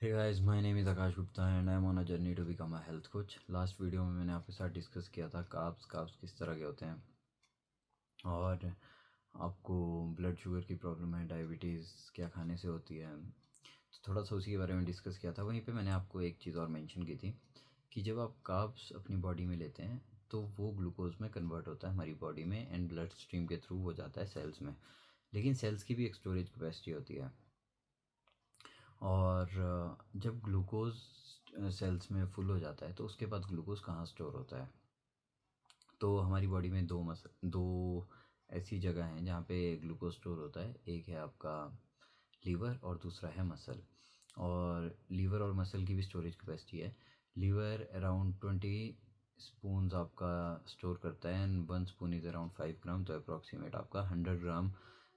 Hey guys, my name is Akash Gupta and I am on a journey to become a health coach. Last video में मैंने आपके साथ discuss किया था carbs किस तरह के होते हैं और आपको ब्लड शुगर की प्रॉब्लम है, डायबिटीज़ क्या खाने से होती है, तो थोड़ा सा उसी के बारे में डिस्कस किया था। वहीं पे मैंने आपको एक चीज़ और मेंशन की थी कि जब आप कार्ब्स अपनी बॉडी में लेते हैं तो वो ग्लूकोज में कन्वर्ट होता है हमारी बॉडी में एंड ब्लड स्ट्रीम के थ्रू वो जाता है सेल्स में। लेकिन सेल्स की भी एक स्टोरेज कैपेसिटी होती है और जब ग्लूकोज सेल्स में फुल हो जाता है तो उसके बाद ग्लूकोज कहाँ स्टोर होता है। तो हमारी बॉडी में दो ऐसी जगह हैं जहाँ पे ग्लूकोज स्टोर होता है। एक है आपका लीवर और दूसरा है मसल। और लीवर और मसल की भी स्टोरेज कैपेसिटी है। लीवर अराउंड 20 स्पून्स आपका स्टोर करता है एंड 1 स्पून इज़ अराउंड 5 ग्राम, तो अप्रॉक्सीमेट आपका 100 ग्राम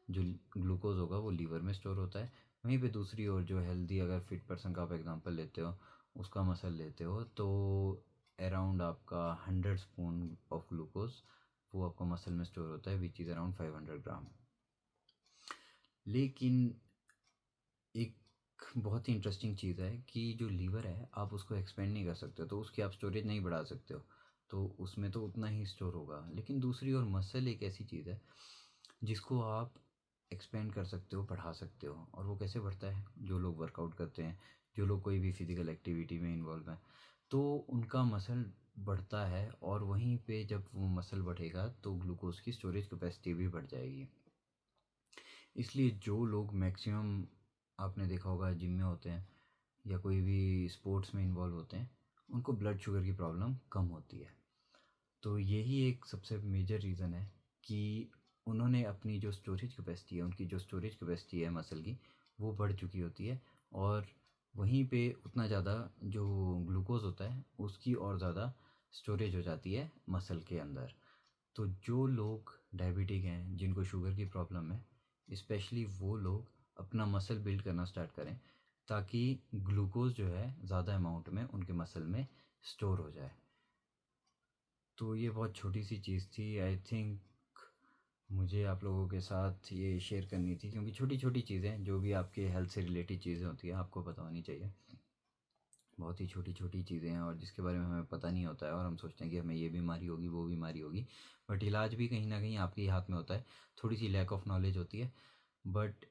जो ग्लूकोज होगा वो लीवर में स्टोर होता है। वहीं पे दूसरी ओर जो हेल्दी अगर फिट पर्सन का आप एग्जांपल लेते हो, उसका मसल लेते हो, तो अराउंड आपका 100 स्पून ऑफ ग्लूकोज वो आपका मसल में स्टोर होता है विच इज़ अराउंड 500 ग्राम। लेकिन एक बहुत ही इंटरेस्टिंग चीज़ है कि जो लीवर है आप उसको एक्सपेंड नहीं कर सकते हो, तो उसकी आप स्टोरेज नहीं बढ़ा सकते हो, तो उसमें तो उतना ही स्टोर होगा। लेकिन दूसरी ओर मसल एक ऐसी चीज़ है जिसको आप एक्सपेंड कर सकते हो, बढ़ा सकते हो। और वो कैसे बढ़ता है? जो लोग वर्कआउट करते हैं, जो लोग कोई भी फिज़िकल एक्टिविटी में इन्वॉल्व हैं, तो उनका मसल बढ़ता है और वहीं पे जब वो मसल बढ़ेगा तो ग्लूकोज की स्टोरेज कैपेसिटी भी बढ़ जाएगी। इसलिए जो लोग मैक्सिमम आपने देखा होगा जिम में होते हैं या कोई भी स्पोर्ट्स में इन्वॉल्व होते हैं, उनको ब्लड शुगर की प्रॉब्लम कम होती है। तो यही एक सबसे मेजर रीज़न है कि उन्होंने अपनी जो स्टोरेज कैपेसिटी है, उनकी जो स्टोरेज कैपेसिटी है मसल की, वो बढ़ चुकी होती है। और वहीं पे उतना ज़्यादा जो ग्लूकोज होता है उसकी और ज़्यादा स्टोरेज हो जाती है मसल के अंदर। तो जो लोग डायबिटिक हैं, जिनको शुगर की प्रॉब्लम है, स्पेशली वो लोग अपना मसल बिल्ड करना स्टार्ट करें ताकि ग्लूकोज जो है ज़्यादा अमाउंट में उनके मसल में स्टोर हो जाए। तो ये बहुत छोटी सी चीज़ थी, आई थिंक मुझे आप लोगों के साथ ये शेयर करनी थी, क्योंकि छोटी छोटी चीज़ें जो भी आपके हेल्थ से रिलेटेड चीज़ें होती हैं आपको पता होनी चाहिए। बहुत ही छोटी छोटी चीज़ें हैं और जिसके बारे में हमें पता नहीं होता है और हम सोचते हैं कि हमें ये बीमारी होगी, वो बीमारी होगी, बट इलाज भी कहीं ना कहीं आपके ही हाथ में होता है। थोड़ी सी लैक ऑफ नॉलेज होती है, बट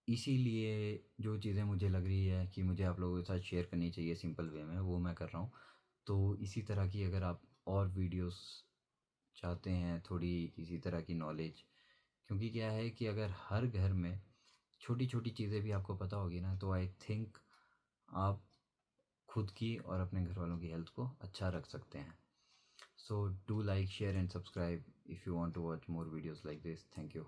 इसीलिए जो चीज़ें मुझे लग रही है कि मुझे आप लोगों के साथ शेयर करनी चाहिए सिंपल वे में, वो मैं कर रहा हूँ। तो इसी तरह की अगर आप और वीडियोस चाहते हैं, थोड़ी इसी तरह की नॉलेज, क्योंकि क्या है कि अगर हर घर में छोटी छोटी चीज़ें भी आपको पता होगी ना, तो आई थिंक आप खुद की और अपने घर वालों की हेल्थ को अच्छा रख सकते हैं। So do like, share and subscribe if you want to watch more videos like this. Thank you.